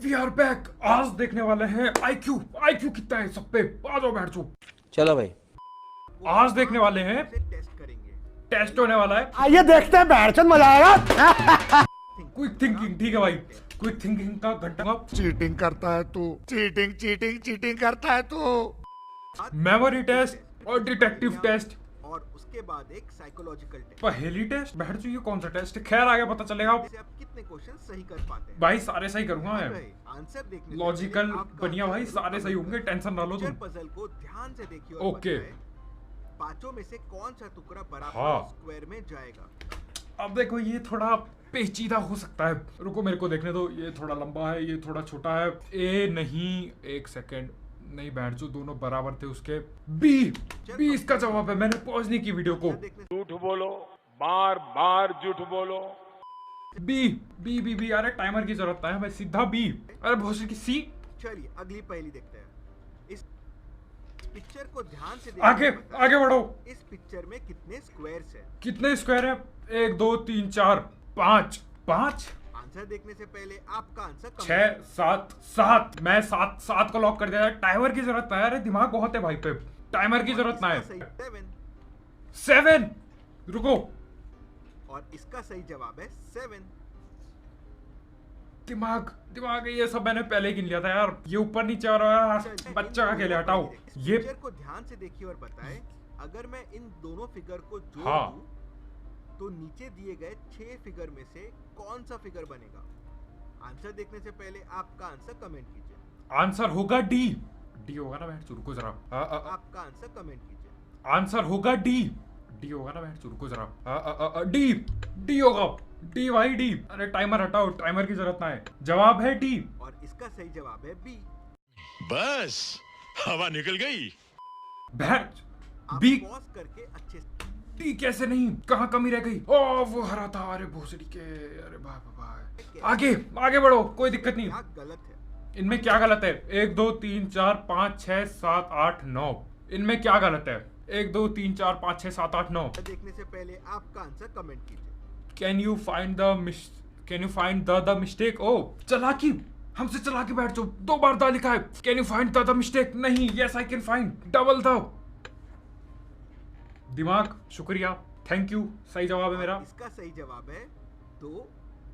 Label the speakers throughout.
Speaker 1: We are back. आज देखने वाले हैं आईक्यू। आईक्यू कितना है सब पे। आ जाओ बैठ जाओ।
Speaker 2: चलो भाई।
Speaker 1: आज देखने वाले हैं,
Speaker 3: टेस्ट करेंगे।
Speaker 1: टेस्ट होने वाला है।
Speaker 4: आइए देखते हैं, बैठचंद मजा आएगा।
Speaker 1: क्विक थिंकिंग, ठीक है भाई। क्विक थिंकिंग का घंटा।
Speaker 4: चीटिंग करता है तू, चीटिंग चीटिंग चीटिंग करता है तू।
Speaker 1: मेमोरी टेस्ट और डिटेक्टिव टेस्ट
Speaker 3: और उसके बाद एक साइकोलॉजिकल टेस्ट।
Speaker 1: पहेली टेस्ट। बैठ जाइए, कौन सा टेस्ट? खैर आगे पता चलेगा।
Speaker 3: जैसे आप कितने क्वेश्चन सही कर पाते हैं।
Speaker 1: भाई सारे सही करूंगा मैं।
Speaker 3: आंसर देखने
Speaker 1: लॉजिकल बनिया भाई, सारे सही होंगे, टेंशन ना लो तुम।
Speaker 3: पजल को ध्यान से देखिए और
Speaker 1: ओके।
Speaker 3: बताएं, पांचों में से कौन सा टुकड़ा बराबर
Speaker 1: हाँ।
Speaker 3: स्क्वायर में जाएगा।
Speaker 1: अब देखो, ये थोड़ा पेचीदा हो सकता है। रुको मेरे को देखने दो। ये थोड़ा लंबा है, ये थोड़ा छोटा है। ए नहीं, एक सेकेंड, नहीं बैठ जो, दोनों बराबर थे उसके। बी। बी इसका जवाब है। मैंने पॉज नहीं की वीडियो को।
Speaker 5: झूठ बोलो, बार बार झूठ बोलो।
Speaker 1: बी बी बी बी। अरे टाइमर की जरूरत है, मैं सीधा बी। अरे बहुत की सी।
Speaker 3: चलिए अगली पहेली देखते हैं। इस पिक्चर को ध्यान से
Speaker 1: आगे
Speaker 3: बताएं,
Speaker 1: आगे बढ़ो।
Speaker 3: इस पिक्चर में कितने स्क्वायर्स हैं।
Speaker 1: कितने स्क्वायर है? 1 2 3 4 5 5
Speaker 3: आंसर देखने से पहले आपका आंसर
Speaker 1: 6 7 7। मैं 7 को लॉक कर दिया। टाइमर की जरूरत ना है। अरे दिमाग बहुत है भाई पे। टाइमर की जरूरत ना है। 7। रुको,
Speaker 3: और इसका सही जवाब है 7।
Speaker 1: दिमाग दिमाग ये सब मैंने पहले ही गिन लिया था यार। ये ऊपर नीचे और बच्चा का खेले, हटाओ ये।
Speaker 3: पिक्चर को ध्यान से देखिए और बताएं, अगर मैं इन दोनों फिगर को जोड़
Speaker 1: हाँ।
Speaker 3: दूं, तो नीचे दिए गए 6 फिगर में से कौन सा फिगर बनेगा। आंसर देखने से पहले आपका आंसर कमेंट कीजिए।
Speaker 1: आंसर होगा डी। डी होगा ना बैठ, रुको जरा।
Speaker 3: आपका आंसर कमेंट कीजिए।
Speaker 1: आंसर होगा डी। डी होगा ना बैठ, रुको जरा। डी। डी होगा। डी भाई डी। अरे टाइमर हटाओ, टाइमर की जरूरत ना है। जवाब है डी।
Speaker 3: और इसका सही जवाब है बी।
Speaker 5: बस हवा निकल गई।
Speaker 1: बैठ।
Speaker 3: आप
Speaker 1: बी।
Speaker 3: पॉज करके अच्छे से
Speaker 1: डी कैसे नहीं, कहाँ कमी रह गई? ओ वो हरा था। अरे भोसड़ी के। अरे बाबा। आगे आगे बढ़ो, कोई दिक्कत नहीं।
Speaker 3: क्या गलत है।
Speaker 1: इनमें क्या गलत है? 1 2 3 4 5 6 7 8 9। इनमें क्या गलत है? 1 2 3 4 5 6 7 8 9।
Speaker 3: देखने से पहले आपका आंसर कमेंट कीजिए।
Speaker 1: Can you find the mistake? ओ चालाकी, हमसे चालाकी बैठ जाओ। 2 बार द लिखा है। Can you find the mistake? नहीं, yes I can find double the. दिमाग, शुक्रिया, थैंक यू। सही जवाब है मेरा।
Speaker 3: इसका सही जवाब है 2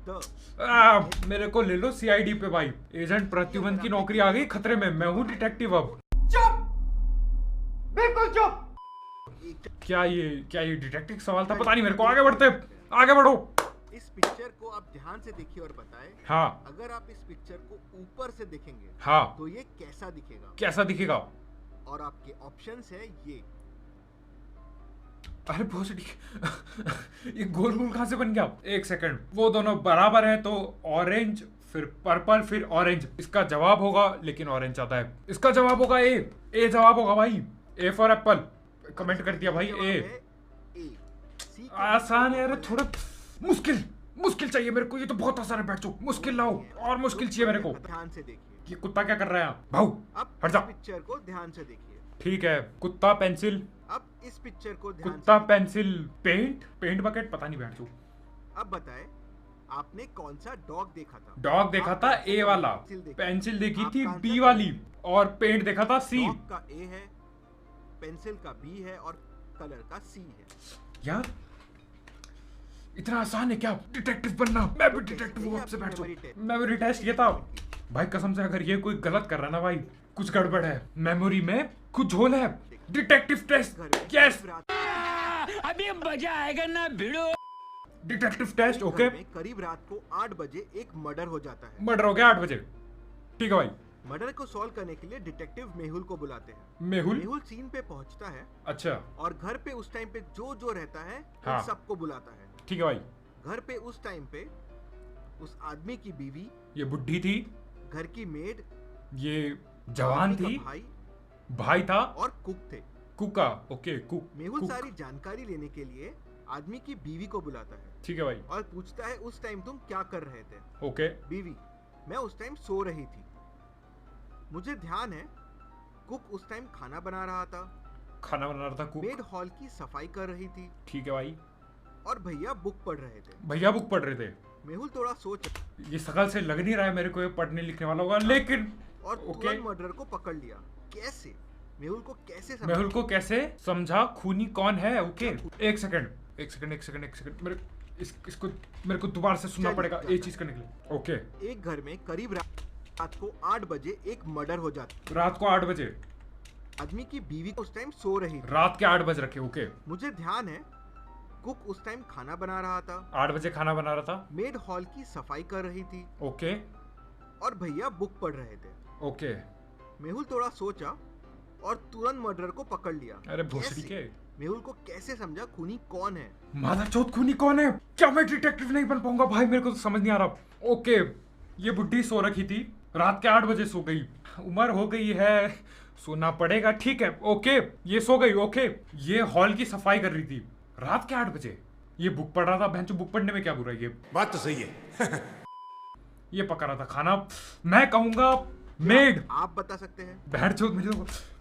Speaker 3: द।
Speaker 1: मेरे को ले लो सीआईडी पे भाई। एजेंट प्रत्युमन की नौकरी आ गई खतरे में। मैं हूँ डिटेक्टिव अब।
Speaker 4: चुप, बिल्कुल चुप।
Speaker 1: क्या ये डिटेक्टिव सवाल था? पता नहीं मेरे को। आगे बढ़ते, आगे बढ़ो।
Speaker 3: इस पिक्चर को आप ध्यान से देखिए और बताएं,
Speaker 1: हाँ
Speaker 3: अगर आप इस पिक्चर को ऊपर से देखेंगे
Speaker 1: हाँ।
Speaker 3: तो ये कैसा दिखेगा।
Speaker 1: कैसा दिखेगा?
Speaker 3: और आपके ऑप्शंस है ये।
Speaker 1: अरे भोसड़ी ये गोल गोल कहां से बन गया? एक सेकंड, वो दोनों बराबर है तो ऑरेंज, फिर पर्पल, फिर ऑरेंज। इसका जवाब होगा, लेकिन ऑरेंज आता है। इसका जवाब होगा ए। ए जवाब होगा भाई। A for Apple. कमेंट कर दिया भाई ए। आसान है। अरे थोड़ा मुश्किल चाहिए मेरे को। ये तो बहुत आसान है। बैठ जाओ, मुश्किल लाओ। और मुश्किल चाहिए मेरे को।
Speaker 3: ध्यान से देखिए।
Speaker 1: ये कुत्ता क्या कर रहा है? भाऊ
Speaker 3: अब
Speaker 1: हट जा।
Speaker 3: पिक्चर को ध्यान से देखिए।
Speaker 1: ठीक है, कुत्ता पेंसिल।
Speaker 3: अब इस पिक्चर को ध्यान
Speaker 1: कुत्ता
Speaker 3: से
Speaker 1: पेंसिल पेंट बकेट, पता नहीं बैठ जाओ।
Speaker 3: अब बताएं, आपने कौन सा डॉग देखा था।
Speaker 1: डॉग देखा था ए वाला, पेंसिल देखी थी बी वाली, और पेंट देखा था सी।
Speaker 3: डॉग का ए है, पेंसिल का बी है और कलर का सी है।
Speaker 1: यार इतना आसान है क्या डिटेक्टिव बनना? मैं भी डिटेक्टिव हूँ। आपसे बैठ जाओ। मेमोरी टेस्ट ये था भाई, कसम से। अगर ये कोई गलत कर रहा है ना भाई, कुछ गड़बड़ है। मेमोरी में कुछ झोल है। Detective test, yes.
Speaker 2: अभी मजा आएगा ना भिड़ो।
Speaker 1: Detective test, okay.
Speaker 3: करीब रात को 8 बजे एक मर्डर हो जाता है।
Speaker 1: मर्डर हो गया 8 बजे। ठीक है भाई।
Speaker 3: मर्डर को सॉल्व करने के लिए डिटेक्टिव मेहुल को बुलाते हैं।
Speaker 1: मेहुल
Speaker 3: सीन पे पहुंचता है।
Speaker 1: अच्छा,
Speaker 3: और घर पे उस टाइम पे जो रहता है
Speaker 1: हाँ।
Speaker 3: उन सबको बुलाता है।
Speaker 1: ठीक है भाई।
Speaker 3: घर पे उस टाइम पे उस आदमी की बीवी,
Speaker 1: ये बुढ़ी थी,
Speaker 3: घर की मेड,
Speaker 1: ये जवान
Speaker 3: आदमी
Speaker 1: थी,
Speaker 3: का
Speaker 1: भाई था,
Speaker 3: और कुक थे।
Speaker 1: कुका। Okay, cook.
Speaker 3: मेहुल
Speaker 1: कुक।
Speaker 3: सारी जानकारी लेने के लिए आदमी की बीवी को बुलाता है
Speaker 1: ठीक है भाई।
Speaker 3: और पूछता है, उस टाइम तुम क्या कर रहे थे।
Speaker 1: ओके।
Speaker 3: बीवी: मैं उस टाइम सो रही थी। मुझे ध्यान है कुक उस टाइम खाना बना रहा था।
Speaker 1: खाना बना रहा था कुक।
Speaker 3: मेड हॉल की सफाई कर रही थी
Speaker 1: ठीक है भाई।
Speaker 3: और भैया बुक पढ़ रहे थे।
Speaker 1: भैया बुक पढ़ रहे थे।
Speaker 3: मेहुल थोड़ा सोच
Speaker 1: ये शकल से लग नहीं रहा है मेरे को ये पढ़ने लिखने वाला होगा, लेकिन
Speaker 3: और
Speaker 1: ओके।
Speaker 3: तुरंत मर्डर को पकड़ लिया। कैसे? मेहुल को कैसे समझा?
Speaker 1: मेहुल को कैसे समझा खूनी कौन है? ओके एक सेकंड इसको मेरे को दोबारा से सुनना
Speaker 3: चलिए,
Speaker 1: पड़ेगा ये चीज करने के लिए। ओके
Speaker 3: एक घर में करीब रात को 8 बजे एक मर्डर हो जाता।
Speaker 1: रात को 8 बजे,
Speaker 3: आदमी की बीवी उस टाइम सो रही थी।
Speaker 1: रात के 8 बज रखे। ओके
Speaker 3: मुझे ध्यान है कुक उस टाइम खाना बना रहा था,
Speaker 1: 8 बजे खाना बना रहा था।
Speaker 3: मेड हॉल की सफाई कर रही थी
Speaker 1: ओके
Speaker 3: और भैया बुक पढ़ रहे थे।
Speaker 1: ओके
Speaker 3: मेहुल थोड़ा सोचा और तुरंत मर्डर को पकड़ लिया।
Speaker 1: अरे भोसड़ी
Speaker 3: कैसे?
Speaker 1: के
Speaker 3: मेहुल को कैसे समझा खूनी कौन है?
Speaker 1: मादा चौथ खूनी कौन है? क्या मैं डिटेक्टिव नहीं बन पाऊंगा भाई? मेरे को तो समझ नहीं आ रहा। ओके ये बुड्ढी सो रखी थी, रात के 8 बजे सो गई, उम्र हो गई है, सोना पड़ेगा, ठीक है। ओके ये सो गई। ओके ये हॉल की सफाई कर रही थी रात के 8 बजे, ये बुक पढ़ रहा था। बहन बुक पढ़ने में क्या बुरा है? ये
Speaker 4: बात तो सही है।
Speaker 1: ये पका रहा था खाना। मैं कहूंगा मेड।
Speaker 3: आप बता सकते हैं?
Speaker 1: बहन चौथ मुझे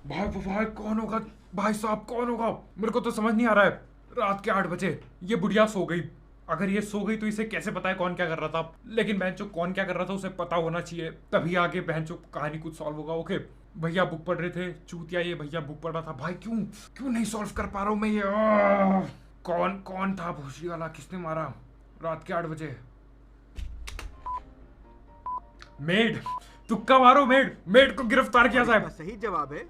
Speaker 1: भाई भाई कौन होगा? भाई साहब कौन होगा? मेरे को तो समझ नहीं आ रहा है। रात के 8 बजे ये बुढ़िया सो गई। अगर ये सो गई तो इसे कैसे पता है कौन क्या कर रहा था? लेकिन बहनचो कौन क्या कर रहा था उसे पता होना चाहिए, तभी आगे बहनचो कहानी कुछ सॉल्व होगा। ओके भैया बुक पढ़ रहे थे, चूतिया ये भैया बुक पढ़ रहा था। भाई क्यों नहीं सॉल्व कर पा रहा हूं मैं ये? कौन था भूसी वाला? किसने मारा रात के 8 बजे? मेड, तुक्का मारो। मेड को गिरफ्तार किया
Speaker 3: इसका
Speaker 1: साहब।
Speaker 3: सही जवाब है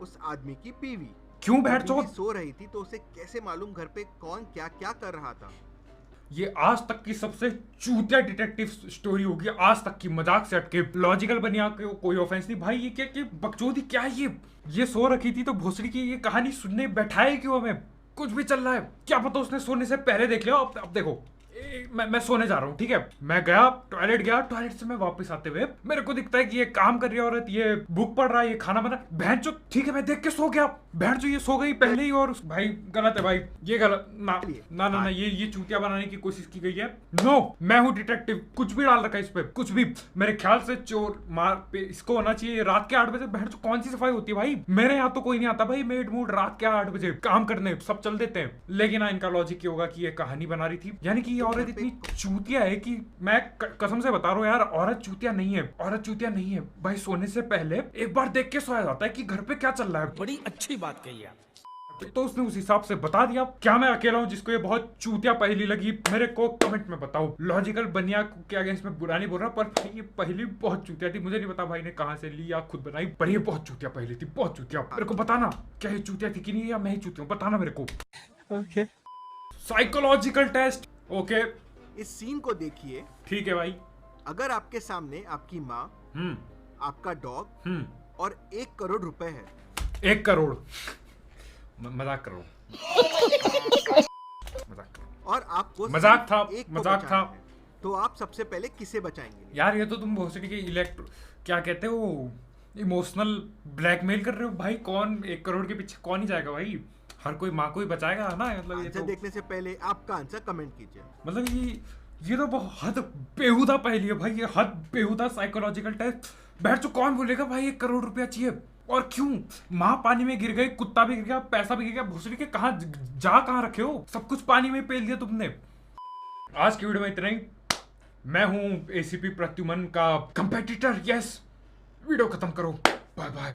Speaker 3: उस आदमी की बीवी।
Speaker 1: क्यों बहन
Speaker 3: बीवी
Speaker 1: चौथ?
Speaker 3: सो रही थी तो उसे कैसे मालूम घर पे कौन क्या क्या कर रहा था?
Speaker 1: ये आज तक की सबसे चूतिया डिटेक्टिव स्टोरी होगी आज तक की, मजाक से हटके। लॉजिकल बनिया के कोई ऑफेंस नहीं भाई। ये क्या बकचोदी क्या है ये सो रखी थी तो भोसड़ी की ये कहानी सुनने बैठाए क्यों हमें? कुछ भी चल रहा है, क्या पता उसने सोने से पहले देख लिया। अब देखो मैं सोने जा रहा हूँ, ठीक है। मैं गया टॉयलेट से मैं वापस आते हुए मेरे को दिखता है कि ये काम कर रही है औरत, ये बुक पढ़ रहा है, ये खाना बना। बहन चो ठीक है मैं देख के सो गया। बहन चो ये सो गई पहले ही। और भाई गलत है भाई, ये गलत ना ये चूतिया बनाने की कोशिश की गई है। नो मैं हूँ डिटेक्टिव, कुछ भी डाल रखा है इस पे, कुछ भी। मेरे ख्याल से चोर मार पे इसको होना चाहिए। रात के 8 बजे बहन चो कौन सी सफाई होती है भाई? मेरे यहाँ तो कोई नहीं आता भाई मेड मूड रात के 8 बजे काम करने, सब चल देते हैं। लेकिन इनका लॉजिक ये होगा कि ये कहानी बना रही थी, यानी कि ये औरत इतनी चूतिया है कि मैं कसम से बता रहा हूँ यार, औरत चूतिया नहीं है भाई। सोने से पहले एक बार देख के सोया जाता है कि घर पे क्या चल रहा है।
Speaker 2: बड़ी अच्छी बात कही आप।
Speaker 1: तो उसने उस हिसाब से बता दिया। क्या मैं अकेला हूँ जिसको ये बहुत चूतिया पहेली लगी? मेरे को कमेंट में बताओ। लॉजिकल बनिया के अगेंस्ट में बुरा नहीं बोल रहा, पर ये पहेली बहुत चूतिया थी। मुझे नहीं पता भाई ने कहाँ से ली या खुद बनाई, पर ये बहुत चूतिया पहेली थी, बहुत चूतिया। मेरे को बताना क्या ये चूतिया थी कि नहीं, या मैं ही चूतिया हूँ, बताना मेरे को।
Speaker 2: Okay
Speaker 1: psychological test. ओके
Speaker 3: इस सीन को देखिए।
Speaker 1: ठीक है भाई।
Speaker 3: अगर आपके सामने आपकी माँ, आपका डॉग और 1 करोड़ रुपए है।
Speaker 1: 1 करोड़ मजाक कर रहा हूँ।
Speaker 3: और आपको
Speaker 1: मजाक
Speaker 3: सिर्फ
Speaker 1: था,
Speaker 3: एक को
Speaker 1: मजाक
Speaker 3: बचाना
Speaker 1: था।
Speaker 3: है, तो आप सबसे पहले किसे बचाएंगे?
Speaker 1: यार ये तो तुम भोसड़ी के क्या कहते हो, इमोशनल ब्लैकमेल कर रहे हो भाई। कौन 1 करोड़ के पीछे कौन ही जाएगा भाई? हर कोई माँ को ही बचाएगा ना। मतलब ये
Speaker 3: आंसर
Speaker 1: तो
Speaker 3: देखने से पहले आपका आंसर कमेंट कीजिए।
Speaker 1: मतलब ये तो बहुत हद बेहुदा पहेली है भाई, ये हद बेहुदा साइकोलॉजिकल टेस्ट। बैठ तो कौन बोलेगा भाई 1 करोड़ रुपया चाहिए? और क्यों? माँ पानी में गिर गई, कुत्ता भी गिर गया, पैसा भी गिर गया, भोसड़ी के कहाँ रखे हो? सब कुछ पानी में पेल दिया तुमने। आज की वीडियो में इतना ही। मैं हूं एसीपी प्रत्युमन का कंपेटिटर। यस, वीडियो खत्म करो। Bye bye.